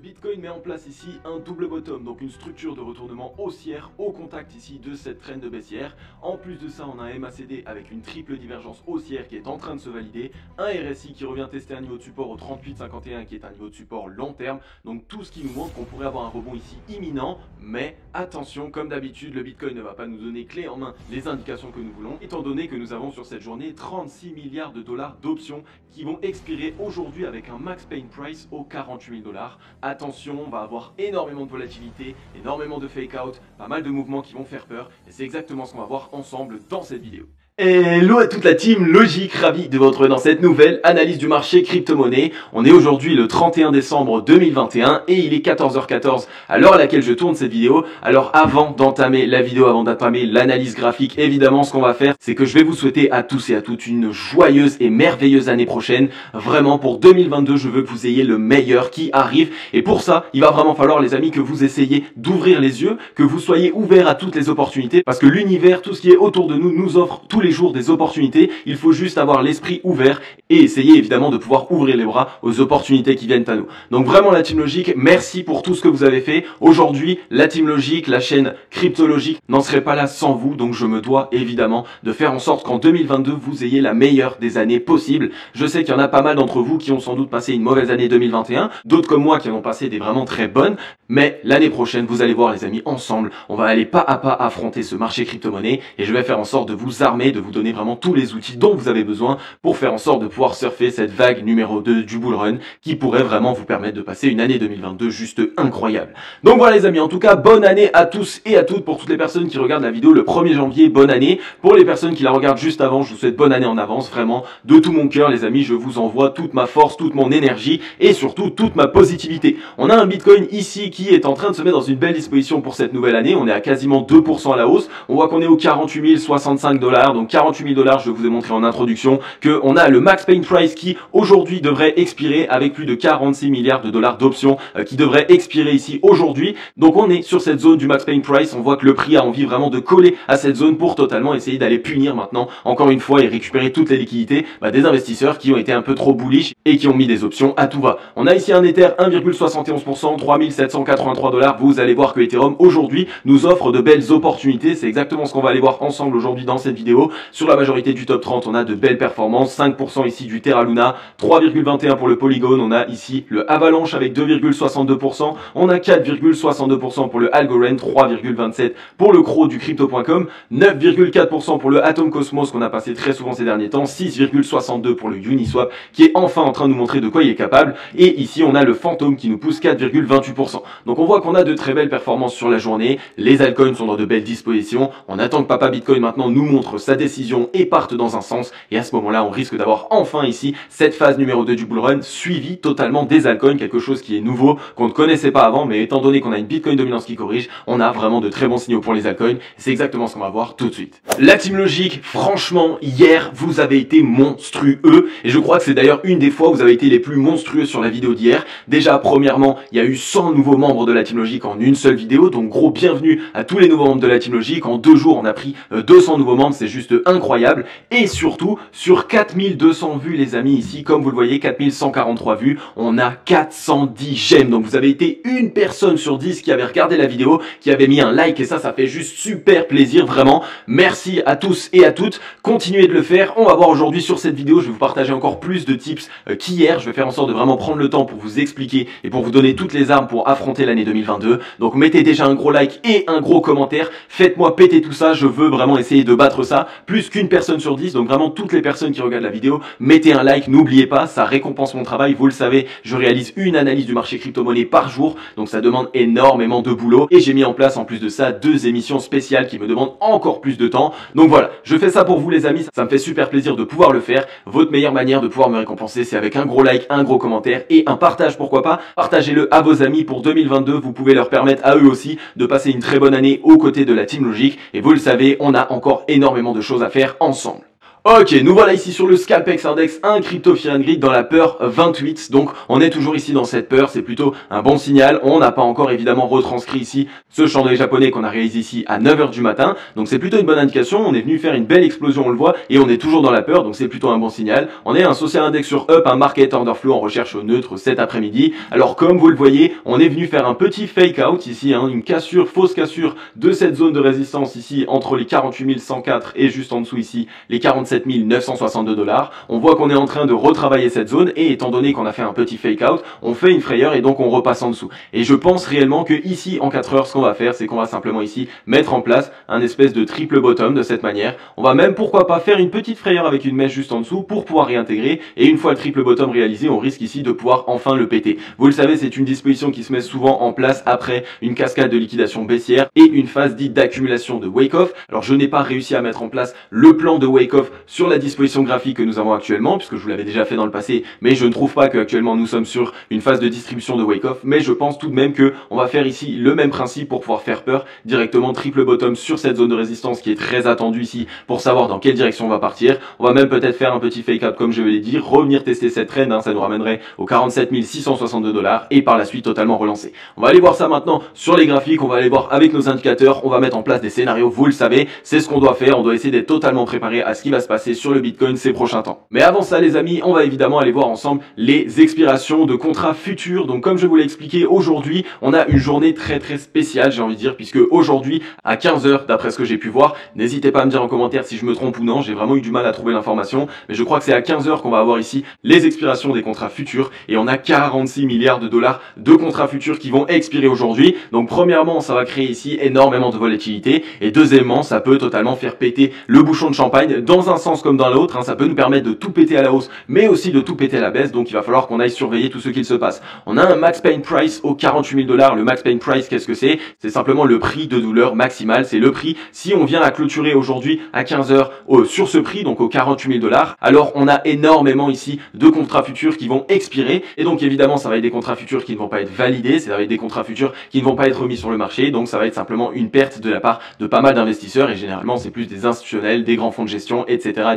Bitcoin met en place ici un double bottom, donc une structure de retournement haussière au contact ici de cette traîne de baissière. En plus de ça, on a un MACD avec une triple divergence haussière qui est en train de se valider, un RSI qui revient tester un niveau de support au 38,51 qui est un niveau de support long terme. Donc tout ce qui nous montre qu'on pourrait avoir un rebond ici imminent, mais attention, comme d'habitude, le Bitcoin ne va pas nous donner clé en main les indications que nous voulons, étant donné que nous avons sur cette journée 36 milliards de dollars d'options qui vont expirer aujourd'hui avec un max pain price au 48 000 dollars. Attention, on va avoir énormément de volatilité, énormément de fake out, pas mal de mouvements qui vont faire peur, et c'est exactement ce qu'on va voir ensemble dans cette vidéo. Hello à toute la team Logique, ravi de vous retrouver dans cette nouvelle analyse du marché crypto-monnaie. On est aujourd'hui le 31 décembre 2021 et il est 14h14 à l'heure à laquelle je tourne cette vidéo. Alors avant d'entamer la vidéo, avant d'entamer l'analyse graphique, évidemment ce qu'on va faire, c'est que je vais vous souhaiter à tous et à toutes une joyeuse et merveilleuse année prochaine. Vraiment pour 2022, je veux que vous ayez le meilleur qui arrive et pour ça, il va vraiment falloir les amis que vous essayiez d'ouvrir les yeux, que vous soyez ouverts à toutes les opportunités parce que l'univers, tout ce qui est autour de nous, nous offre tous les jours des opportunités. Il faut juste avoir l'esprit ouvert et essayer évidemment de pouvoir ouvrir les bras aux opportunités qui viennent à nous. Donc vraiment la Team Logique, merci pour tout ce que vous avez fait. Aujourd'hui, la Team Logique, la chaîne Cryptologique n'en serait pas là sans vous. Donc je me dois évidemment de faire en sorte qu'en 2022, vous ayez la meilleure des années possibles. Je sais qu'il y en a pas mal d'entre vous qui ont sans doute passé une mauvaise année 2021, d'autres comme moi qui en ont passé des vraiment très bonnes. Mais l'année prochaine, vous allez voir les amis, ensemble, on va aller pas à pas affronter ce marché crypto-monnaie et je vais faire en sorte de vous armer, de vous donner vraiment tous les outils dont vous avez besoin pour faire en sorte de pouvoir surfer cette vague numéro 2 du bull run qui pourrait vraiment vous permettre de passer une année 2022 juste incroyable. Donc voilà les amis, en tout cas, bonne année à tous et à toutes pour toutes les personnes qui regardent la vidéo le 1er janvier, bonne année. Pour les personnes qui la regardent juste avant, je vous souhaite bonne année en avance, vraiment, de tout mon cœur les amis, je vous envoie toute ma force, toute mon énergie et surtout toute ma positivité. On a un Bitcoin ici qui est en train de se mettre dans une belle disposition pour cette nouvelle année, on est à quasiment 2% à la hausse, on voit qu'on est au 48 065 dollars, donc 48 000 dollars, je vous ai montré en introduction qu'on a le max pain price qui aujourd'hui devrait expirer avec plus de 46 milliards de dollars d'options qui devrait expirer ici aujourd'hui. Donc on est sur cette zone du max pain price, on voit que le prix a envie vraiment de coller à cette zone pour totalement essayer d'aller punir maintenant encore une fois et récupérer toutes les liquidités des investisseurs qui ont été un peu trop bullish et qui ont mis des options à tout va. On a ici un Ether 1,71%, 3783 dollars. Vous allez voir que Ethereum aujourd'hui nous offre de belles opportunités, c'est exactement ce qu'on va aller voir ensemble aujourd'hui dans cette vidéo. Sur la majorité du top 30, on a de belles performances, 5% ici du Terra Luna, 3,21 pour le Polygon, on a ici le Avalanche avec 2,62%, on a 4,62% pour le Algorand, 3,27 pour le Crow du Crypto.com, 9,4% pour le Atom Cosmos qu'on a passé très souvent ces derniers temps, 6,62 pour le Uniswap qui est enfin en train de nous montrer de quoi il est capable, et ici on a le Phantom qui nous pousse 4,28%. Donc on voit qu'on a de très belles performances sur la journée, les altcoins sont dans de belles dispositions, on attend que Papa Bitcoin maintenant nous montre sa décision et parte dans un sens, et à ce moment-là on risque d'avoir enfin ici cette phase numéro 2 du bull run suivie totalement des altcoins, quelque chose qui est nouveau, qu'on ne connaissait pas avant, mais étant donné qu'on a une Bitcoin dominance qui corrige, on a vraiment de très bons signaux pour les altcoins, c'est exactement ce qu'on va voir tout de suite. La Team Logique, franchement, hier vous avez été monstrueux, et je crois que c'est d'ailleurs une des fois où vous avez été les plus monstrueux sur la vidéo d'hier. Déjà premièrement, il y a eu 100 nouveaux membres de la Team Logique en une seule vidéo, donc gros bienvenue à tous les nouveaux membres de la Team Logique. En 2 jours on a pris 200 nouveaux membres, c'est juste incroyable. Et surtout, sur 4200 vues les amis, ici comme vous le voyez, 4143 vues, on a 410 j'aime. Donc vous avez été une personne sur 10 qui avait regardé la vidéo, qui avait mis un like, et ça fait juste super plaisir, vraiment. Merci à tous et à toutes, continuez de le faire. On va voir aujourd'hui sur cette vidéo, je vais vous partager encore plus de tips qu'hier. Je vais faire en sorte de vraiment prendre le temps pour vous expliquer et pour vous donner toutes les armes pour affronter l'année 2022. Donc mettez déjà un gros like et un gros commentaire, faites-moi péter tout ça, je veux vraiment essayer de battre ça, plus qu'une personne sur 10, donc vraiment toutes les personnes qui regardent la vidéo, mettez un like, n'oubliez pas, ça récompense mon travail, vous le savez, je réalise une analyse du marché crypto-monnaie par jour, donc ça demande énormément de boulot, et j'ai mis en place en plus de ça 2 émissions spéciales qui me demandent encore plus de temps, donc voilà, je fais ça pour vous les amis, ça me fait super plaisir de pouvoir le faire. Votre meilleure manière de pouvoir me récompenser, c'est avec un gros like, un gros commentaire et un partage, pourquoi pas, partagez-le à vos amis pour 2022, vous pouvez leur permettre à eux aussi de passer une très bonne année aux côtés de la Team Logique, et vous le savez, on a encore énormément de choses à faire ensemble. Ok, nous voilà ici sur le Scalpex Index, un Crypto Fear and Greed dans la peur 28. Donc on est toujours ici dans cette peur, c'est plutôt un bon signal. On n'a pas encore évidemment retranscrit ici ce chandelier japonais qu'on a réalisé ici à 9 h du matin. Donc c'est plutôt une bonne indication, on est venu faire une belle explosion, on le voit, et on est toujours dans la peur, donc c'est plutôt un bon signal. On est un social index sur up, un market order flow en recherche au neutre cet après-midi. Alors comme vous le voyez, on est venu faire un petit fake out ici, une cassure, fausse cassure de cette zone de résistance ici entre les 48 104 et juste en dessous ici les 47 962 $. On voit qu'on est en train de retravailler cette zone et étant donné qu'on a fait un petit fake out, on fait une frayeur et donc on repasse en dessous. Et je pense réellement que ici en 4 heures, ce qu'on va faire, c'est qu'on va simplement ici mettre en place un espèce de triple bottom de cette manière. On va même pourquoi pas faire une petite frayeur avec une mèche juste en dessous pour pouvoir réintégrer et une fois le triple bottom réalisé, on risque ici de pouvoir enfin le péter. Vous le savez, c'est une disposition qui se met souvent en place après une cascade de liquidation baissière et une phase dite d'accumulation de wake-off. Alors je n'ai pas réussi à mettre en place le plan de wake-off sur la disposition graphique que nous avons actuellement, puisque je vous l'avais déjà fait dans le passé, mais je ne trouve pas qu'actuellement nous sommes sur une phase de distribution de wake-off, mais je pense tout de même que on va faire ici le même principe pour pouvoir faire peur, directement triple bottom sur cette zone de résistance qui est très attendue ici pour savoir dans quelle direction on va partir. On va même peut-être faire un petit fake out comme je l'ai dit, revenir tester cette trend, ça nous ramènerait aux 47 662 $ et par la suite totalement relancer. On va aller voir ça maintenant sur les graphiques, on va aller voir avec nos indicateurs, on va mettre en place des scénarios, vous le savez, c'est ce qu'on doit faire, on doit essayer d'être totalement préparé à ce qui va se passer sur le Bitcoin ces prochains temps. Mais avant ça les amis, on va évidemment aller voir ensemble les expirations de contrats futurs. Donc comme je vous l'ai expliqué, aujourd'hui on a une journée très spéciale, j'ai envie de dire, puisque aujourd'hui à 15 h d'après ce que j'ai pu voir, n'hésitez pas à me dire en commentaire si je me trompe ou non, j'ai vraiment eu du mal à trouver l'information, mais je crois que c'est à 15 h qu'on va avoir ici les expirations des contrats futurs et on a 46 milliards de dollars de contrats futurs qui vont expirer aujourd'hui. Donc premièrement, ça va créer ici énormément de volatilité et deuxièmement, ça peut totalement faire péter le bouchon de champagne dans un sens comme dans l'autre, ça peut nous permettre de tout péter à la hausse mais aussi de tout péter à la baisse, donc il va falloir qu'on aille surveiller tout ce qu'il se passe. On a un max pain price aux 48 000 $. Le max pain price, qu'est-ce que c'est? C'est simplement le prix de douleur maximal, c'est le prix si on vient à clôturer aujourd'hui à 15 h sur ce prix, donc aux 48 000 $, alors on a énormément ici de contrats futurs qui vont expirer et donc évidemment ça va être des contrats futurs qui ne vont pas être validés, ça va être des contrats futurs qui ne vont pas être mis sur le marché, donc ça va être simplement une perte de la part de pas mal d'investisseurs et généralement c'est plus des institutionnels, des grands fonds de gestion, etc.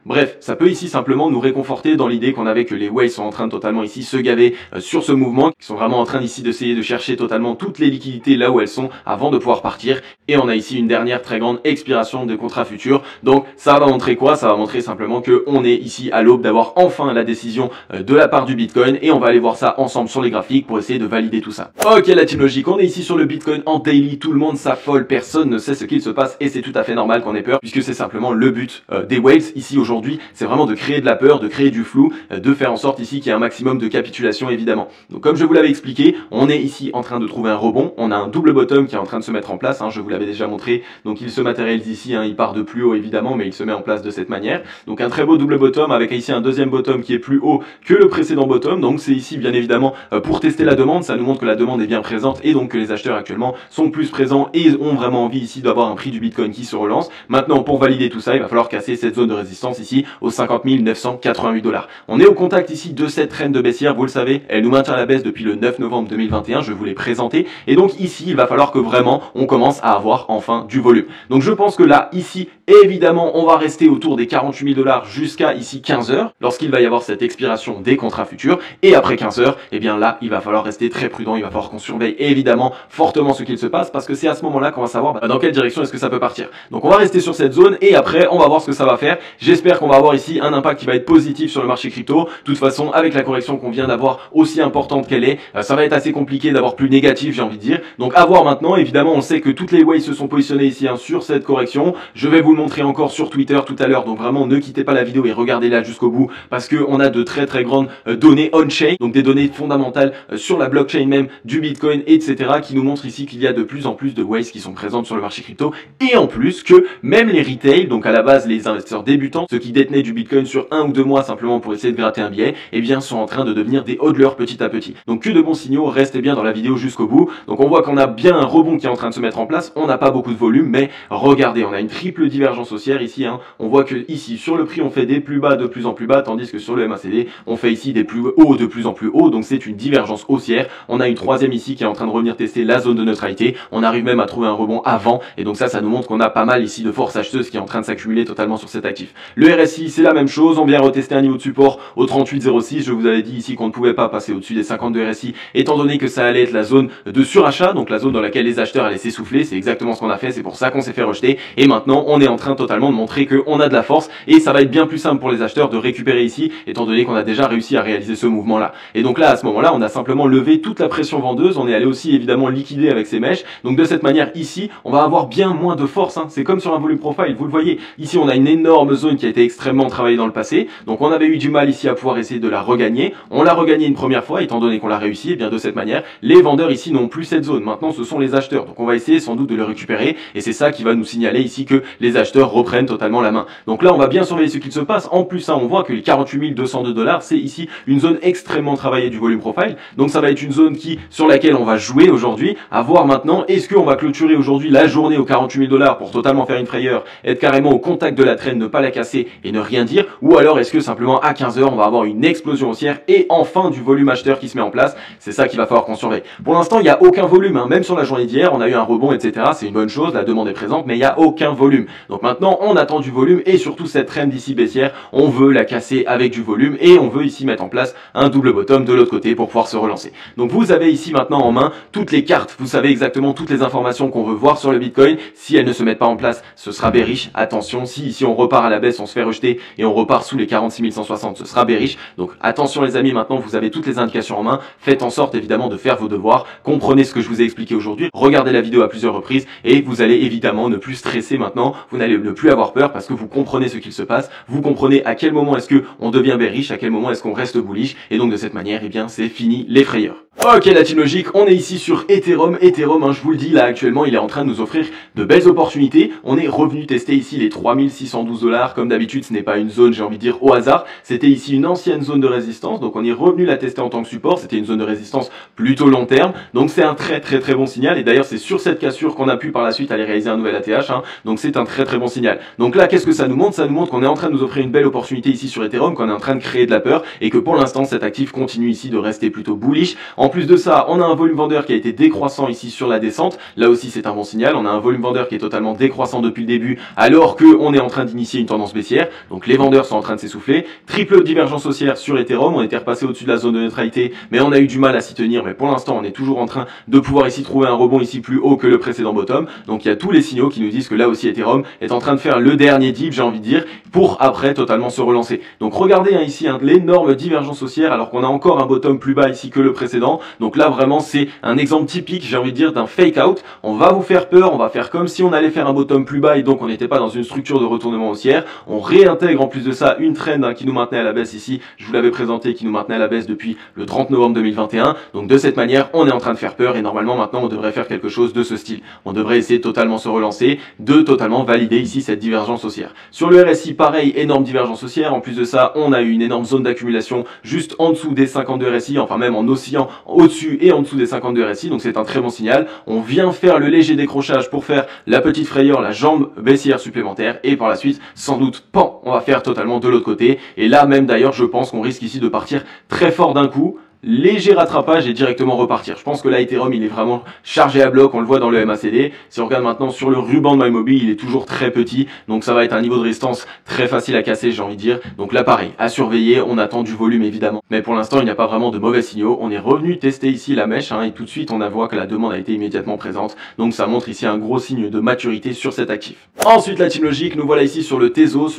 Bref, ça peut ici simplement nous réconforter dans l'idée qu'on avait que les whales sont en train de totalement ici se gaver sur ce mouvement, qui sont vraiment en train ici d'essayer de chercher totalement toutes les liquidités là où elles sont avant de pouvoir partir. Et on a ici une dernière très grande expiration de contrats futurs. Donc ça va montrer quoi? Ça va montrer simplement que on est ici à l'aube d'avoir enfin la décision de la part du Bitcoin et on va aller voir ça ensemble sur les graphiques pour essayer de valider tout ça. Ok la team logique, on est ici sur le Bitcoin en daily, tout le monde s'affole, personne ne sait ce qu'il se passe et c'est tout à fait normal qu'on ait peur puisque c'est simplement le but des whales ici aujourd'hui, c'est vraiment de créer de la peur, de créer du flou, de faire en sorte ici qu'il y ait un maximum de capitulation évidemment. Donc comme je vous l'avais expliqué, on est ici en train de trouver un rebond, on a un double bottom qui est en train de se mettre en place, je vous l'avais déjà montré, donc il se matérialise ici, il part de plus haut évidemment, mais il se met en place de cette manière. Donc un très beau double bottom avec ici un deuxième bottom qui est plus haut que le précédent bottom, donc c'est ici bien évidemment pour tester la demande, ça nous montre que la demande est bien présente et donc que les acheteurs actuellement sont plus présents et ont vraiment envie ici d'avoir un prix du Bitcoin qui se relance. Maintenant pour valider tout ça, il va falloir casser cette zone de résistance ici aux 50 988 $. On est au contact ici de cette trend de baissière, vous le savez, elle nous maintient à la baisse depuis le 9 novembre 2021, je vous l'ai présenté, et donc ici il va falloir que vraiment on commence à avoir enfin du volume. Donc je pense que là, ici, évidemment, on va rester autour des 48 000 $ jusqu'à ici 15 h, lorsqu'il va y avoir cette expiration des contrats futurs, et après 15 h, eh bien là, il va falloir rester très prudent, il va falloir qu'on surveille évidemment fortement ce qu'il se passe, parce que c'est à ce moment-là qu'on va savoir dans quelle direction est-ce que ça peut partir. Donc on va rester sur cette zone, et après, on va voir ce que ça va faire. J'espère qu'on va avoir ici un impact qui va être positif sur le marché crypto. De toute façon, avec la correction qu'on vient d'avoir, aussi importante qu'elle est, ça va être assez compliqué d'avoir plus négatif, j'ai envie de dire. Donc à voir maintenant, évidemment, on sait que toutes les waves se sont positionnées ici sur cette correction. Je vais vous le montrer encore sur Twitter tout à l'heure, donc vraiment ne quittez pas la vidéo et regardez-la jusqu'au bout, parce qu'on a de très grandes données on-chain, donc des données fondamentales sur la blockchain même du Bitcoin, etc., qui nous montrent ici qu'il y a de plus en plus de waves qui sont présentes sur le marché crypto, et en plus que même les retail, donc à la base les investisseurs débutants, ceux qui détenaient du Bitcoin sur 1 ou 2 mois simplement pour essayer de gratter un billet, eh bien sont en train de devenir des hodlers petit à petit. Donc que de bons signaux, restez bien dans la vidéo jusqu'au bout. Donc on voit qu'on a bien un rebond qui est en train de se mettre en place, on n'a pas beaucoup de volume, mais regardez, on a une triple divergence haussière ici, on voit que ici sur le prix on fait des plus bas de plus en plus bas, tandis que sur le MACD on fait ici des plus hauts de plus en plus hauts, donc c'est une divergence haussière. On a une troisième ici qui est en train de revenir tester la zone de neutralité, on arrive même à trouver un rebond avant, et donc ça nous montre qu'on a pas mal ici de force acheteuse qui est en train de s'accumuler totalement sur sur cet actif. Le RSI, c'est la même chose, on vient retester un niveau de support au 38,06. Je vous avais dit ici qu'on ne pouvait pas passer au-dessus des 52 RSI, étant donné que ça allait être la zone de surachat, donc la zone dans laquelle les acheteurs allaient s'essouffler. C'est exactement ce qu'on a fait, c'est pour ça qu'on s'est fait rejeter. Et maintenant, on est en train totalement de montrer qu'on a de la force, et ça va être bien plus simple pour les acheteurs de récupérer ici, étant donné qu'on a déjà réussi à réaliser ce mouvement-là. Et donc là, à ce moment-là, on a simplement levé toute la pression vendeuse, on est allé aussi évidemment liquider avec ces mèches. Donc de cette manière, ici, on va avoir bien moins de force, hein. C'est comme sur un volume profile, vous le voyez, ici on a une énorme zone qui a été extrêmement travaillée dans le passé, donc on avait eu du mal ici à pouvoir essayer de la regagner. On l'a regagnée une première fois, étant donné qu'on l'a réussi, et bien de cette manière, les vendeurs ici n'ont plus cette zone. Maintenant, ce sont les acheteurs, donc on va essayer sans doute de le récupérer, et c'est ça qui va nous signaler ici que les acheteurs reprennent totalement la main. Donc là, on va bien surveiller ce qu'il se passe. En plus, on voit que les 48 202 $, c'est ici une zone extrêmement travaillée du volume profile, donc ça va être une zone sur laquelle on va jouer aujourd'hui, à voir maintenant, est-ce qu'on va clôturer aujourd'hui la journée aux 48 000 $ pour totalement faire une frayeur, être carrément au contact de la traîne, ne pas la casser et ne rien dire, ou alors est-ce que simplement à 15 h on va avoir une explosion haussière et enfin du volume acheteur qui se met en place. C'est ça qu'il va falloir qu'on surveille. Pour l'instant, il n'y a aucun volume, hein. Même sur la journée d'hier, on a eu un rebond, etc. C'est une bonne chose, la demande est présente, mais il n'y a aucun volume. Donc maintenant, on attend du volume et surtout cette traîne d'ici baissière, on veut la casser avec du volume et on veut ici mettre en place un double bottom de l'autre côté pour pouvoir se relancer. Donc vous avez ici maintenant en main toutes les cartes, vous savez exactement toutes les informations qu'on veut voir sur le Bitcoin. Si elles ne se mettent pas en place, ce sera bearish. Attention, si ici on repart à la baisse, on se fait rejeter et on repart sous les 46 160, ce sera bearish. Donc attention les amis, maintenant vous avez toutes les indications en main. Faites en sorte évidemment de faire vos devoirs, comprenez ce que je vous ai expliqué aujourd'hui, regardez la vidéo à plusieurs reprises et vous allez évidemment ne plus stresser maintenant, vous n'allez ne plus avoir peur parce que vous comprenez ce qu'il se passe, vous comprenez à quel moment est-ce que on devient bearish, à quel moment est-ce qu'on reste bullish, et donc de cette manière, eh bien c'est fini les frayeurs. Ok, la team logique, on est ici sur Ethereum. Ethereum, hein, je vous le dis, là actuellement, il est en train de nous offrir de belles opportunités. On est revenu tester ici les 3612 $. Comme d'habitude, ce n'est pas une zone, j'ai envie de dire, au hasard. C'était ici une ancienne zone de résistance, donc on est revenu la tester en tant que support. C'était une zone de résistance plutôt long terme, donc c'est un très bon signal. Et d'ailleurs, c'est sur cette cassure qu'on a pu par la suite aller réaliser un nouvel ATH, hein, donc c'est un très bon signal. Donc là, qu'est-ce que ça nous montre? Ça nous montre qu'on est en train de nous offrir une belle opportunité ici sur Ethereum, qu'on est en train de créer de la peur et que pour l'instant, cet actif continue ici de rester plutôt bullish. En plus de ça, on a un volume vendeur qui a été décroissant ici sur la descente. Là aussi, c'est un bon signal. On a un volume vendeur qui est totalement décroissant depuis le début, alors qu'on est en train d'initier une tendance baissière. Donc les vendeurs sont en train de s'essouffler. Triple divergence haussière sur Ethereum. On était repassé au-dessus de la zone de neutralité, mais on a eu du mal à s'y tenir. Mais pour l'instant, on est toujours en train de pouvoir ici trouver un rebond ici plus haut que le précédent bottom. Donc il y a tous les signaux qui nous disent que là aussi Ethereum est en train de faire le dernier dip, j'ai envie de dire, pour après totalement se relancer. Donc regardez hein, ici l'énorme divergence haussière, alors qu'on a encore un bottom plus bas ici que le précédent. Donc là vraiment c'est un exemple typique, j'ai envie de dire, d'un fake out. On va vous faire peur, on va faire comme si on allait faire un bottom plus bas et donc on n'était pas dans une structure de retournement haussière. On réintègre en plus de ça une trend hein, qui nous maintenait à la baisse ici, je vous l'avais présenté, qui nous maintenait à la baisse depuis le 30 novembre 2021. Donc de cette manière, on est en train de faire peur et normalement maintenant on devrait faire quelque chose de ce style. On devrait essayer de totalement se relancer, de totalement valider ici cette divergence haussière. Sur le RSI, pareil, énorme divergence haussière. En plus de ça, on a eu une énorme zone d'accumulation juste en dessous des 52 RSI, enfin même en oscillant au-dessus et en dessous des 52 RSI, donc c'est un très bon signal. On vient faire le léger décrochage pour faire la petite frayeur, la jambe baissière supplémentaire, et par la suite, sans doute, pan, on va faire totalement de l'autre côté. Et là même d'ailleurs, je pense qu'on risque ici de partir très fort d'un coup. Léger rattrapage et directement repartir. Je pense que là Ethereum il est vraiment chargé à bloc, on le voit dans le MACD. Si on regarde maintenant sur le ruban de MyMobile, il est toujours très petit, donc ça va être un niveau de résistance très facile à casser, j'ai envie de dire. Donc là pareil, à surveiller, on attend du volume évidemment, mais pour l'instant il n'y a pas vraiment de mauvais signaux. On est revenu tester ici la mèche hein, et tout de suite on voit que la demande a été immédiatement présente, donc ça montre ici un gros signe de maturité sur cet actif. Ensuite la team logique, nous voilà ici sur le Tezos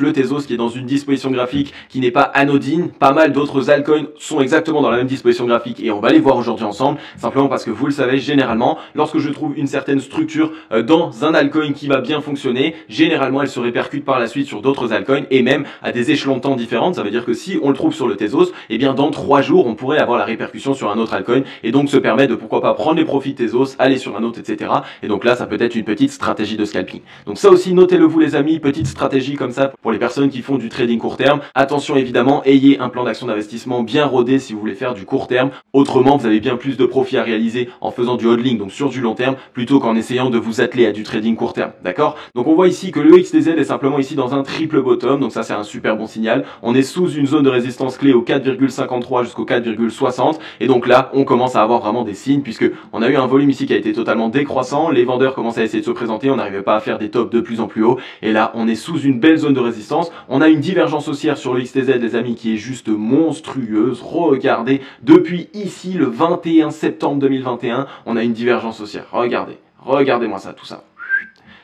qui est dans une disposition graphique qui n'est pas anodine. Pas mal d'autres altcoins sont exactement dans la même disposition graphique et on va les voir aujourd'hui ensemble, simplement parce que vous le savez, généralement lorsque je trouve une certaine structure dans un altcoin qui va bien fonctionner, généralement elle se répercute par la suite sur d'autres altcoins et même à des échelons de temps différents. Ça veut dire que si on le trouve sur le Tezos, et bien dans 3 jours on pourrait avoir la répercussion sur un autre altcoin et donc se permettre de pourquoi pas prendre les profits Tezos, aller sur un autre, etc. Et donc là ça peut être une petite stratégie de scalping. Donc ça aussi notez-le vous les amis, petite stratégie comme ça pour les personnes qui font du trading court terme. Attention évidemment, ayez un plan d'action d'investissement bien rodé si vous voulez faire du court court terme. Autrement, vous avez bien plus de profit à réaliser en faisant du hodling, donc sur du long terme, plutôt qu'en essayant de vous atteler à du trading court terme. D'accord? Donc on voit ici que le XTZ est simplement ici dans un triple bottom, donc ça c'est un super bon signal. On est sous une zone de résistance clé au 4,53 jusqu'au 4,60 et donc là on commence à avoir vraiment des signes puisque on a eu un volume ici qui a été totalement décroissant, les vendeurs commencent à essayer de se présenter, on n'arrivait pas à faire des tops de plus en plus haut et là on est sous une belle zone de résistance. On a une divergence haussière sur le XTZ les amis qui est juste monstrueuse. Regardez, depuis ici le 21 septembre 2021 on a une divergence haussière. Regardez-moi ça, tout ça.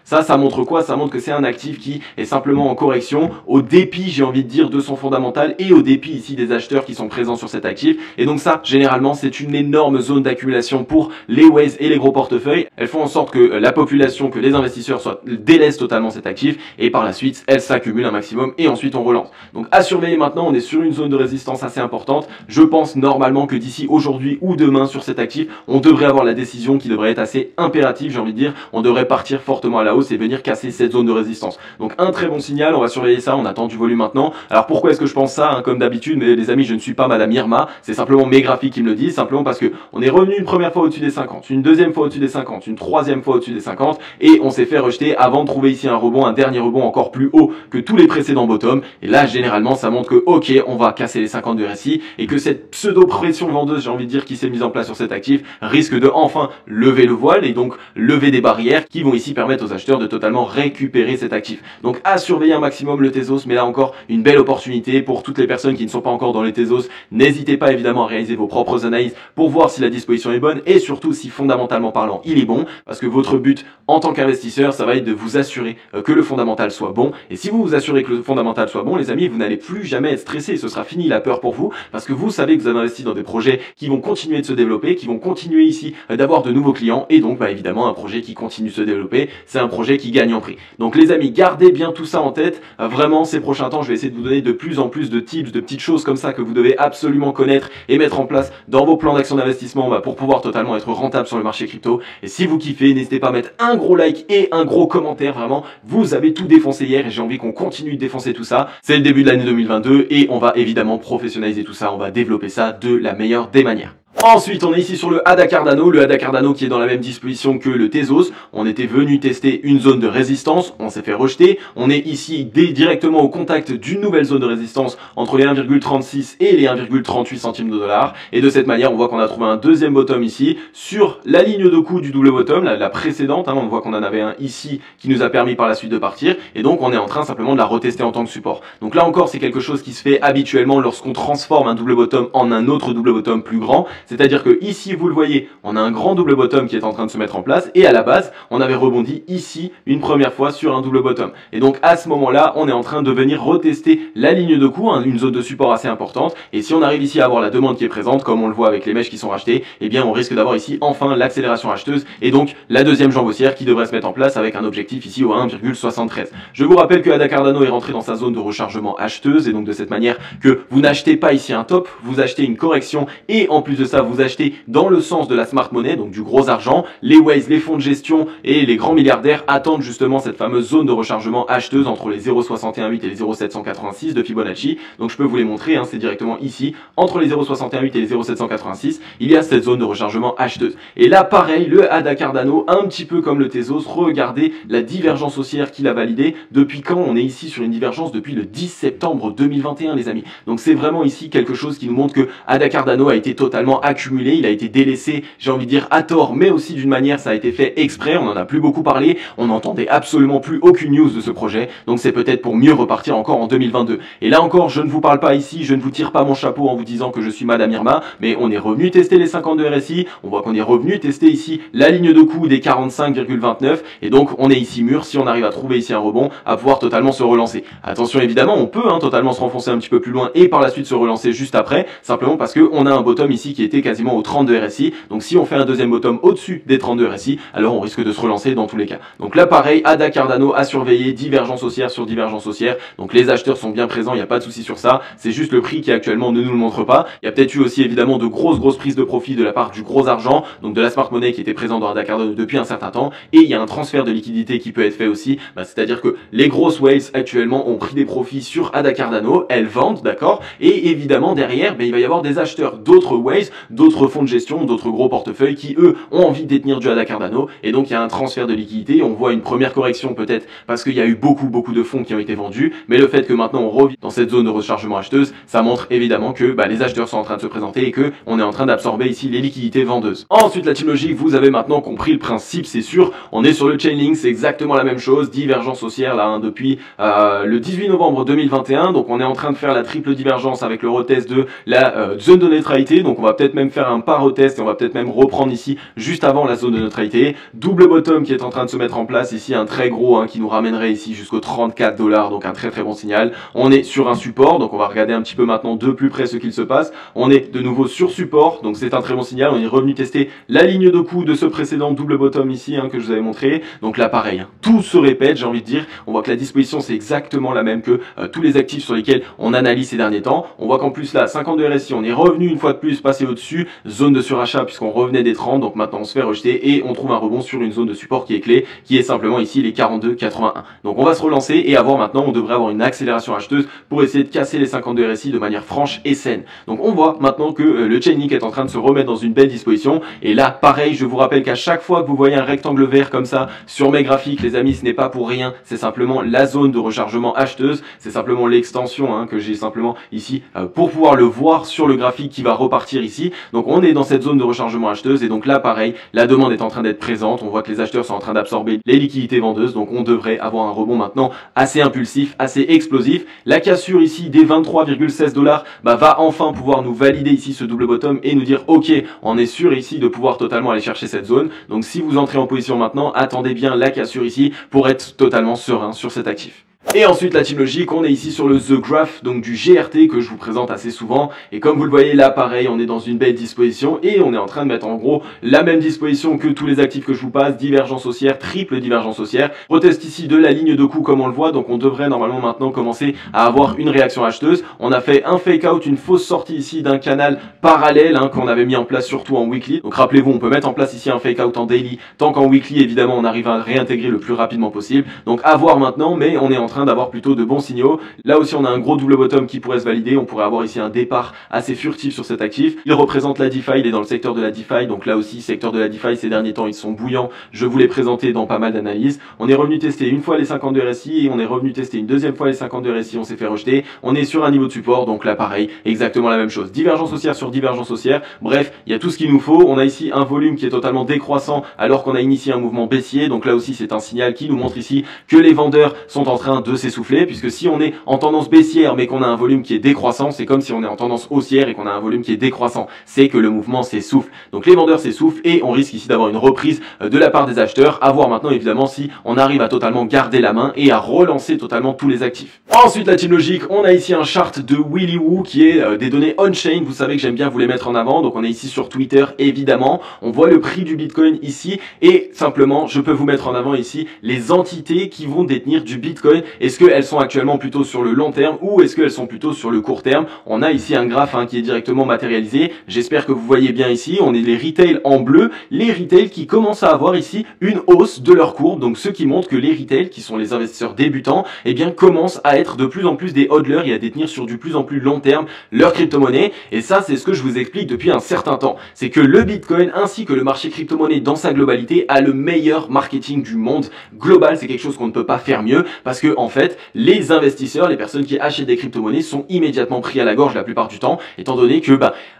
Ça montre quoi? Ça montre que c'est un actif qui est simplement en correction, au dépit, j'ai envie de dire, de son fondamental et au dépit ici des acheteurs qui sont présents sur cet actif. Et donc ça, généralement, c'est une énorme zone d'accumulation pour les Waze et les gros portefeuilles. Elles font en sorte que la population, que les investisseurs délaissent totalement cet actif et par la suite, elles s'accumulent un maximum et ensuite on relance. Donc à surveiller maintenant, on est sur une zone de résistance assez importante. Je pense normalement que d'ici aujourd'hui ou demain sur cet actif, on devrait avoir la décision qui devrait être assez impérative, j'ai envie de dire. On devrait partir fortement à la hausse et venir casser cette zone de résistance. Donc un très bon signal, on va surveiller ça, on attend du volume maintenant. Alors pourquoi est-ce que je pense ça hein, comme d'habitude, mais les amis, je ne suis pas Madame Irma, c'est simplement mes graphiques qui me le disent, simplement parce que on est revenu une première fois au-dessus des 50, une deuxième fois au-dessus des 50, une troisième fois au-dessus des 50 et on s'est fait rejeter avant de trouver ici un rebond, un dernier rebond encore plus haut que tous les précédents bottoms. Et là, généralement, ça montre que ok, on va casser les 50 de RSI et que cette pseudo-pression vendeuse, j'ai envie de dire, qui s'est mise en place sur cet actif, risque de enfin lever le voile et donc lever des barrières qui vont ici permettre aux acheteurs de totalement récupérer cet actif. Donc à surveiller un maximum le Tezos, mais là encore une belle opportunité pour toutes les personnes qui ne sont pas encore dans les Tezos. N'hésitez pas évidemment à réaliser vos propres analyses pour voir si la disposition est bonne et surtout si fondamentalement parlant il est bon, parce que votre but en tant qu'investisseur, ça va être de vous assurer que le fondamental soit bon. Et si vous vous assurez que le fondamental soit bon, les amis, vous n'allez plus jamais être stressé. Ce sera fini la peur pour vous, parce que vous savez que vous avez investi dans des projets qui vont continuer de se développer, qui vont continuer ici d'avoir de nouveaux clients et donc évidemment un projet qui continue de se développer, c'est un projet qui gagne en prix. Donc les amis, gardez bien tout ça en tête. Vraiment, ces prochains temps, je vais essayer de vous donner de plus en plus de tips, de petites choses comme ça que vous devez absolument connaître et mettre en place dans vos plans d'action d'investissement pour pouvoir totalement être rentable sur le marché crypto. Et si vous kiffez, n'hésitez pas à mettre un gros like et un gros commentaire. Vraiment, vous avez tout défoncé hier et j'ai envie qu'on continue de défoncer tout ça. C'est le début de l'année 2022 et on va évidemment professionnaliser tout ça. On va développer ça de la meilleure des manières. Ensuite, on est ici sur le ADA Cardano qui est dans la même disposition que le Tezos. On était venu tester une zone de résistance, on s'est fait rejeter. On est ici directement au contact d'une nouvelle zone de résistance entre les 1,36 et les 1,38 centimes de dollar. Et de cette manière, on voit qu'on a trouvé un deuxième bottom ici sur la ligne de coup du double bottom, la précédente. On voit qu'on en avait un ici qui nous a permis par la suite de partir. Et donc, on est en train simplement de la retester en tant que support. Donc là encore, c'est quelque chose qui se fait habituellement lorsqu'on transforme un double bottom en un autre double bottom plus grand. C'est-à-dire que ici, vous le voyez, on a un grand double bottom qui est en train de se mettre en place et à la base, on avait rebondi ici une première fois sur un double bottom. Et donc à ce moment-là, on est en train de venir retester la ligne de coup, une zone de support assez importante. Et si on arrive ici à avoir la demande qui est présente, comme on le voit avec les mèches qui sont rachetées, eh bien on risque d'avoir ici enfin l'accélération acheteuse et donc la deuxième jambe haussière qui devrait se mettre en place avec un objectif ici au 1,73. Je vous rappelle que ADA Cardano est rentré dans sa zone de rechargement acheteuse et donc de cette manière que vous n'achetez pas ici un top, vous achetez une correction et en plus de ça, vous achetez dans le sens de la smart money, donc du gros argent. Les Waze, les fonds de gestion et les grands milliardaires attendent justement cette fameuse zone de rechargement acheteuse entre les 0,618 et les 0,786 de Fibonacci. Donc je peux vous les montrer, c'est directement ici, entre les 0,618 et les 0,786, il y a cette zone de rechargement acheteuse. Et là, pareil, le ADA Cardano, un petit peu comme le Tezos, regardez la divergence haussière qu'il a validée. Depuis quand on est ici sur une divergence? Depuis le 10 septembre 2021, les amis. Donc c'est vraiment ici quelque chose qui nous montre que ADA Cardano a été totalement accumulé, il a été délaissé, j'ai envie de dire à tort, mais aussi d'une manière, ça a été fait exprès, on en a plus beaucoup parlé, on n'entendait absolument plus aucune news de ce projet, donc c'est peut-être pour mieux repartir encore en 2022. Et là encore, je ne vous parle pas ici, je ne vous tire pas mon chapeau en vous disant que je suis Madame Irma, mais on est revenu tester les 50 de RSI, on voit qu'on est revenu tester ici la ligne de coup des 45,29, et donc on est ici mûr, si on arrive à trouver ici un rebond, à pouvoir totalement se relancer. Attention évidemment, on peut totalement se renfoncer un petit peu plus loin et par la suite se relancer juste après, simplement parce qu'on a un bottom ici qui était était quasiment aux 32 RSI. Donc si on fait un deuxième bottom au-dessus des 32 RSI, alors on risque de se relancer dans tous les cas. Donc là pareil, ADA Cardano à surveiller, divergence haussière sur divergence haussière. Donc les acheteurs sont bien présents, il n'y a pas de souci sur ça. C'est juste le prix qui actuellement ne nous le montre pas. Il y a peut-être eu aussi évidemment de grosses prises de profit de la part du gros argent, donc de la smart money qui était présent dans ADA Cardano depuis un certain temps. Et il y a un transfert de liquidité qui peut être fait aussi. C'est-à-dire que les grosses whales actuellement ont pris des profits sur ADA Cardano, elles vendent, d'accord. Et évidemment derrière, il va y avoir des acheteurs d'autres whales, d'autres fonds de gestion, d'autres gros portefeuilles qui eux ont envie de détenir du ADA Cardano. Et donc il y a un transfert de liquidité. On voit une première correction peut-être parce qu'il y a eu beaucoup de fonds qui ont été vendus. Mais le fait que maintenant on revient dans cette zone de rechargement acheteuse, ça montre évidemment que les acheteurs sont en train de se présenter et que on est en train d'absorber ici les liquidités vendeuses. Ensuite la team logique, vous avez maintenant compris le principe, c'est sûr. On est sur le Chainlink, c'est exactement la même chose, divergence haussière là depuis le 18 novembre 2021. Donc on est en train de faire la triple divergence avec le retest de la zone de neutralité. Donc on va peut-être même faire un pas retest et on va peut-être même reprendre ici juste avant la zone de neutralité. Double bottom qui est en train de se mettre en place ici, un très gros qui nous ramènerait ici jusqu'au 34 $, donc un très bon signal. On est sur un support, donc on va regarder un petit peu maintenant de plus près ce qu'il se passe. On est de nouveau sur support, donc c'est un très bon signal. On est revenu tester la ligne de coup de ce précédent double bottom ici que je vous avais montré. Donc là pareil, tout se répète, j'ai envie de dire. On voit que la disposition c'est exactement la même que tous les actifs sur lesquels on analyse ces derniers temps. On voit qu'en plus là 52 RSI, on est revenu une fois de plus passer au-dessus, zone de surachat puisqu'on revenait des 30, donc maintenant on se fait rejeter et on trouve un rebond sur une zone de support qui est clé, qui est simplement ici les 42,81. Donc on va se relancer et avoir maintenant, on devrait avoir une accélération acheteuse pour essayer de casser les 52 RSI de manière franche et saine. Donc on voit maintenant que le Chainlink est en train de se remettre dans une belle disposition. Et là pareil, je vous rappelle qu'à chaque fois que vous voyez un rectangle vert comme ça sur mes graphiques, les amis, ce n'est pas pour rien, c'est simplement la zone de rechargement acheteuse, c'est simplement l'extension que j'ai simplement ici pour pouvoir le voir sur le graphique qui va repartir ici. Donc on est dans cette zone de rechargement acheteuse et donc là pareil, la demande est en train d'être présente, on voit que les acheteurs sont en train d'absorber les liquidités vendeuses, donc on devrait avoir un rebond maintenant assez impulsif, assez explosif. La cassure ici des 23,16 $, va enfin pouvoir nous valider ici ce double bottom et nous dire ok, on est sûr ici de pouvoir totalement aller chercher cette zone. Donc si vous entrez en position maintenant, attendez bien la cassure ici pour être totalement serein sur cet actif. Et ensuite la team logique, on est ici sur le The Graph, donc du GRT que je vous présente assez souvent. Et comme vous le voyez là, pareil, on est dans une belle disposition et on est en train de mettre en gros la même disposition que tous les actifs que je vous passe, divergence haussière, triple divergence haussière. Retest ici de la ligne de coup comme on le voit, donc on devrait normalement maintenant commencer à avoir une réaction acheteuse. On a fait un fake out, une fausse sortie ici d'un canal parallèle qu'on avait mis en place surtout en weekly. Donc rappelez-vous, on peut mettre en place ici un fake out en daily, tant qu'en weekly évidemment on arrive à réintégrer le plus rapidement possible. Donc à voir maintenant, mais on est en train d'avoir plutôt de bons signaux. Là aussi on a un gros double bottom qui pourrait se valider, on pourrait avoir ici un départ assez furtif sur cet actif. Il représente la DeFi, il est dans le secteur de la DeFi, donc là aussi secteur de la DeFi ces derniers temps ils sont bouillants, je vous l'ai présenté dans pas mal d'analyses. On est revenu tester une fois les 52 RSI et on est revenu tester une deuxième fois les 52 RSI, on s'est fait rejeter. On est sur un niveau de support, donc là pareil, exactement la même chose, divergence haussière sur divergence haussière. Bref, il y a tout ce qu'il nous faut. On a ici un volume qui est totalement décroissant alors qu'on a initié un mouvement baissier, donc là aussi c'est un signal qui nous montre ici que les vendeurs sont en train de s'essouffler, puisque si on est en tendance baissière mais qu'on a un volume qui est décroissant, c'est comme si on est en tendance haussière et qu'on a un volume qui est décroissant, c'est que le mouvement s'essouffle. Donc les vendeurs s'essoufflent et on risque ici d'avoir une reprise de la part des acheteurs, à voir maintenant évidemment si on arrive à totalement garder la main et à relancer totalement tous les actifs. Ensuite la team logique, on a ici un chart de Willy Woo qui est des données on-chain, vous savez que j'aime bien vous les mettre en avant, donc on est ici sur Twitter évidemment, on voit le prix du Bitcoin ici et simplement je peux vous mettre en avant ici les entités qui vont détenir du Bitcoin. Est-ce qu'elles sont actuellement plutôt sur le long terme ou est-ce qu'elles sont plutôt sur le court terme? On a ici un graphe qui est directement matérialisé, j'espère que vous voyez bien ici, on est les retail en bleu, les retail qui commencent à avoir ici une hausse de leur courbe, donc ce qui montre que les retail qui sont les investisseurs débutants, eh bien commencent à être de plus en plus des hodlers et à détenir sur du plus en plus long terme leur crypto-monnaie. Et ça c'est ce que je vous explique depuis un certain temps, c'est que le Bitcoin ainsi que le marché crypto-monnaie dans sa globalité a le meilleur marketing du monde global, c'est quelque chose qu'on ne peut pas faire mieux parce que en fait les investisseurs, les personnes qui achètent des crypto-monnaies sont immédiatement pris à la gorge la plupart du temps, étant donné que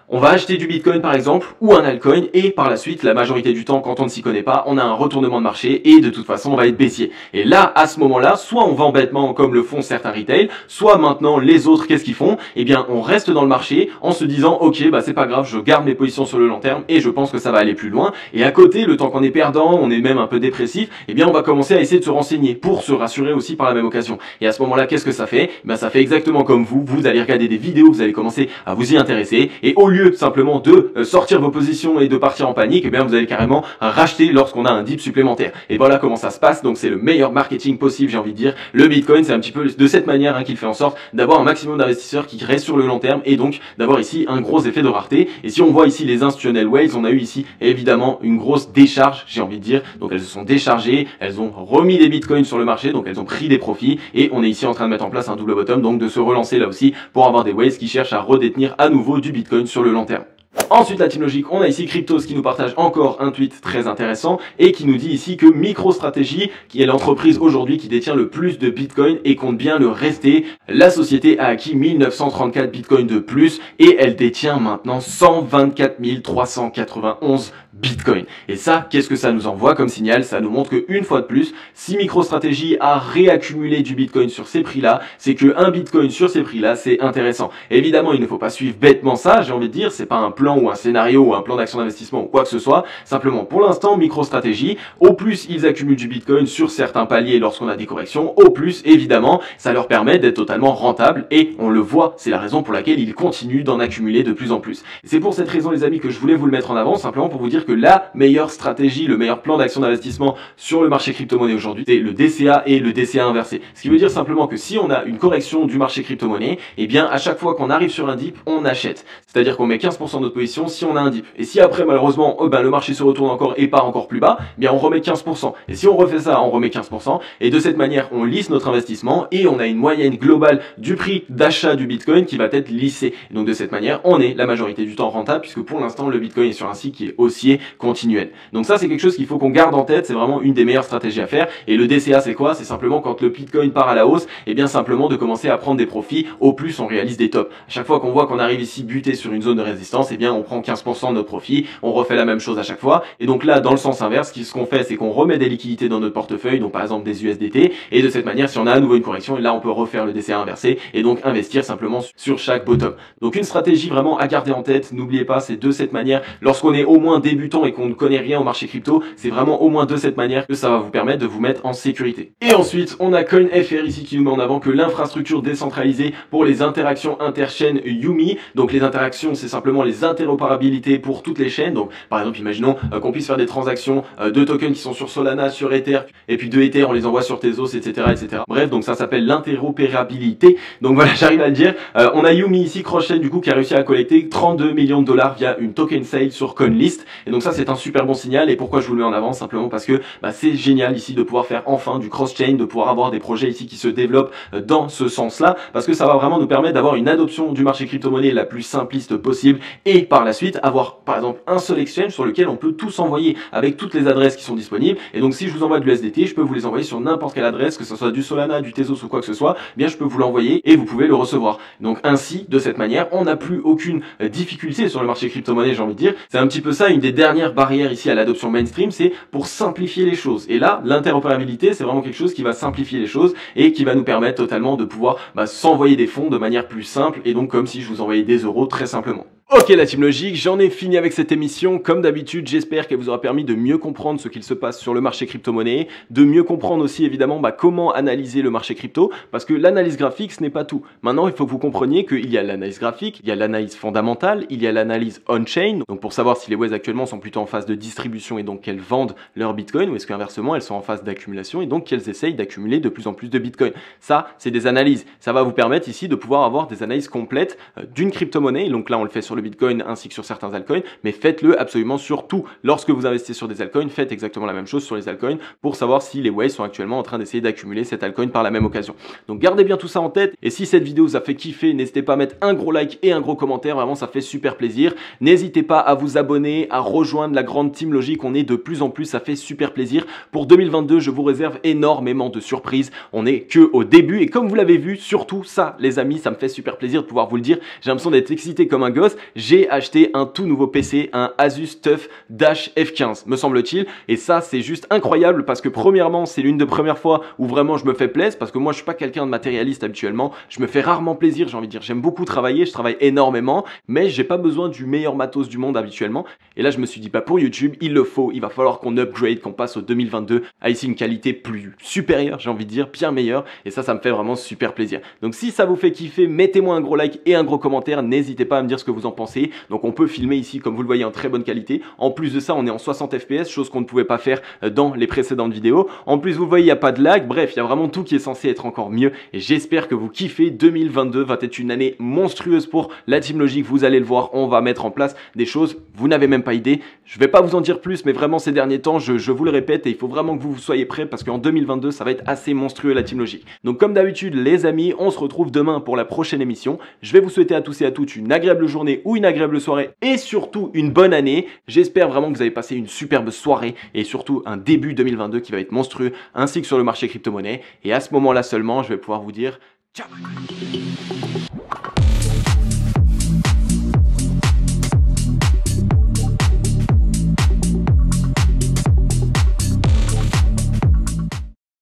on va acheter du Bitcoin par exemple ou un altcoin et par la suite la majorité du temps quand on ne s'y connaît pas on a un retournement de marché et de toute façon on va être baissier. Et là à ce moment là soit on vend bêtement comme le font certains retail, soit maintenant les autres qu'est-ce qu'ils font? Eh bien on reste dans le marché en se disant ok c'est pas grave, je garde mes positions sur le long terme et je pense que ça va aller plus loin. Et à côté le temps qu'on est perdant, on est même un peu dépressif, eh bien on va commencer à essayer de se renseigner pour se rassurer aussi par la même occasion. Et à ce moment-là, qu'est-ce que ça fait? Ben, ça fait exactement comme vous allez regarder des vidéos, vous allez commencer à vous y intéresser, et au lieu simplement de sortir vos positions et de partir en panique, eh bien vous allez carrément racheter lorsqu'on a un dip supplémentaire. Et voilà comment ça se passe. Donc c'est le meilleur marketing possible, j'ai envie de dire. Le Bitcoin, c'est un petit peu de cette manière qu'il fait en sorte d'avoir un maximum d'investisseurs qui restent sur le long terme, et donc d'avoir ici un gros effet de rareté. Et si on voit ici les institutionnel whales, on a eu ici évidemment une grosse décharge, j'ai envie de dire. Donc elles se sont déchargées, elles ont remis des bitcoins sur le marché, donc elles ont pris des profits, et on est ici en train de mettre en place un double bottom, donc de se relancer là aussi pour avoir des whales qui cherchent à redétenir à nouveau du bitcoin sur le long terme. Ensuite, la team logique, on a ici Cryptos qui nous partage encore un tweet très intéressant et qui nous dit ici que MicroStrategy, qui est l'entreprise aujourd'hui qui détient le plus de Bitcoin et compte bien le rester, la société a acquis 1934 Bitcoin de plus et elle détient maintenant 124 391 Bitcoin. Et ça, qu'est-ce que ça nous envoie comme signal? Ça nous montre qu'une fois de plus, si MicroStrategy a réaccumulé du Bitcoin sur ces prix-là, c'est que un Bitcoin sur ces prix-là, c'est intéressant. Évidemment, il ne faut pas suivre bêtement ça, j'ai envie de dire, c'est pas un plan ou un scénario ou un plan d'action d'investissement ou quoi que ce soit. Simplement, pour l'instant, MicroStrategy, au plus ils accumulent du Bitcoin sur certains paliers lorsqu'on a des corrections, au plus, évidemment, ça leur permet d'être totalement rentable et on le voit, c'est la raison pour laquelle ils continuent d'en accumuler de plus en plus. C'est pour cette raison, les amis, que je voulais vous le mettre en avant, simplement pour vous dire que la meilleure stratégie, le meilleur plan d'action d'investissement sur le marché crypto-monnaie aujourd'hui, c'est le DCA et le DCA inversé. Ce qui veut dire simplement que si on a une correction du marché crypto-monnaie, eh bien, à chaque fois qu'on arrive sur un dip, on achète. C'est-à-dire qu'on met 15% de notre position si on a un dip. Et si après, malheureusement, le marché se retourne encore et part encore plus bas, eh bien, on remet 15%. Et si on refait ça, on remet 15%. Et de cette manière, on lisse notre investissement et on a une moyenne globale du prix d'achat du Bitcoin qui va être lissé. Et donc, de cette manière, on est la majorité du temps rentable puisque pour l'instant, le Bitcoin est sur un cycle qui est haussier continuel. Donc ça, c'est quelque chose qu'il faut qu'on garde en tête. C'est vraiment une des meilleures stratégies à faire. Et le DCA, c'est quoi? C'est simplement quand le Bitcoin part à la hausse, et bien simplement de commencer à prendre des profits. Au plus, on réalise des tops. À chaque fois qu'on voit qu'on arrive ici buté sur une zone de résistance, et bien on prend 15% de notre profit. On refait la même chose à chaque fois. Et donc là, dans le sens inverse, ce qu'on fait, c'est qu'on remet des liquidités dans notre portefeuille, donc par exemple des USDT. Et de cette manière, si on a à nouveau une correction, et là, on peut refaire le DCA inversé et donc investir simplement sur chaque bottom. Donc une stratégie vraiment à garder en tête. N'oubliez pas, c'est de cette manière. Lorsqu'on est au moins débutant et qu'on ne connaît rien au marché crypto, c'est vraiment au moins de cette manière que ça va vous permettre de vous mettre en sécurité. Et ensuite, on a CoinFR ici qui nous met en avant que l'infrastructure décentralisée pour les interactions interchaînes Yumi. Donc les interactions, c'est simplement les interopérabilités pour toutes les chaînes. Donc par exemple, imaginons qu'on puisse faire des transactions de tokens qui sont sur Solana, sur Ether, et puis de Ether, on les envoie sur Tezos, etc., etc. Bref, donc ça s'appelle l'interopérabilité. Donc voilà, j'arrive à le dire. On a Yumi ici, cross-chain du coup, qui a réussi à collecter 32 millions de dollars via une token sale sur CoinList. Et donc ça, c'est un super bon signal. Et pourquoi je vous le mets en avant? Simplement parce que c'est génial ici de pouvoir faire enfin du cross-chain, de pouvoir avoir des projets ici qui se développent dans ce sens-là, parce que ça va vraiment nous permettre d'avoir une adoption du marché crypto-monnaie la plus simpliste possible et par la suite avoir par exemple un seul exchange sur lequel on peut tout s'envoyer avec toutes les adresses qui sont disponibles. Et donc si je vous envoie de l'USDT, je peux vous les envoyer sur n'importe quelle adresse, que ce soit du Solana, du Tezos ou quoi que ce soit, eh bien je peux vous l'envoyer et vous pouvez le recevoir. Donc ainsi, de cette manière, on n'a plus aucune difficulté sur le marché crypto-monnaie, j'ai envie de dire. C'est un petit peu ça, une des dernières barrières ici à l'adoption mainstream, c'est pour simplifier les choses. Et là, l'interopérabilité, c'est vraiment quelque chose qui va simplifier les choses et qui va nous permettre totalement de pouvoir s'envoyer des fonds de manière plus simple et donc comme si je vous envoyais des euros très simplement. Ok la team logique, j'en ai fini avec cette émission. Comme d'habitude, j'espère qu'elle vous aura permis de mieux comprendre ce qu'il se passe sur le marché crypto-monnaie, de mieux comprendre aussi évidemment comment analyser le marché crypto, parce que l'analyse graphique ce n'est pas tout. Maintenant il faut que vous compreniez qu'il y a l'analyse graphique, il y a l'analyse fondamentale, il y a l'analyse on-chain, donc pour savoir si les whales actuellement sont plutôt en phase de distribution et donc qu'elles vendent leur bitcoin, ou est-ce qu'inversement elles sont en phase d'accumulation et donc qu'elles essayent d'accumuler de plus en plus de bitcoin. Ça c'est des analyses, ça va vous permettre ici de pouvoir avoir des analyses complètes d'une crypto-monnaie, donc là on le fait sur le Bitcoin ainsi que sur certains altcoins, mais faites-le absolument sur tout. Lorsque vous investissez sur des altcoins, faites exactement la même chose sur les altcoins pour savoir si les whales sont actuellement en train d'essayer d'accumuler cet altcoin par la même occasion. Donc gardez bien tout ça en tête et si cette vidéo vous a fait kiffer, n'hésitez pas à mettre un gros like et un gros commentaire, vraiment ça fait super plaisir. N'hésitez pas à vous abonner, à rejoindre la grande team logique, on est de plus en plus, ça fait super plaisir. Pour 2022, je vous réserve énormément de surprises, on est que au début et comme vous l'avez vu, surtout ça les amis, ça me fait super plaisir de pouvoir vous le dire, j'ai l'impression d'être excité comme un gosse j'ai acheté un tout nouveau PC, un Asus TUF Dash F15, me semble-t-il. Et ça, c'est juste incroyable parce que premièrement, c'est l'une des premières fois où vraiment je me fais plaisir parce que moi, je suis pas quelqu'un de matérialiste habituellement. Je me fais rarement plaisir, j'ai envie de dire. J'aime beaucoup travailler, je travaille énormément, mais j'ai pas besoin du meilleur matos du monde habituellement. Et là, je me suis dit, bah pour YouTube, il le faut. Il va falloir qu'on upgrade, qu'on passe au 2022 à ici une qualité plus supérieure, j'ai envie de dire, bien meilleure. Et ça me fait vraiment super plaisir. Donc si ça vous fait kiffer, mettez-moi un gros like et un gros commentaire. N'hésitez pas à me dire ce que vous en pensez. Donc on peut filmer ici, comme vous le voyez, en très bonne qualité. En plus de ça, on est en 60 fps, chose qu'on ne pouvait pas faire dans les précédentes vidéos. En plus, vous voyez, il n'y a pas de lag. Bref, il y a vraiment tout qui est censé être encore mieux. Et j'espère que vous kiffez. 2022 va être une année monstrueuse pour la Team Logic. Vous allez le voir, on va mettre en place des choses. Vous n'avez même pas idée. Je vais pas vous en dire plus, mais vraiment ces derniers temps, je vous le répète et il faut vraiment que vous soyez prêts parce qu'en 2022, ça va être assez monstrueux la Team Logic. Donc comme d'habitude, les amis, on se retrouve demain pour la prochaine émission. Je vais vous souhaiter à tous et à toutes une agréable journée ou une agréable soirée et surtout une bonne année. J'espère vraiment que vous avez passé une superbe soirée et surtout un début 2022 qui va être monstrueux ainsi que sur le marché crypto-monnaie. Et à ce moment-là seulement, je vais pouvoir vous dire ciao.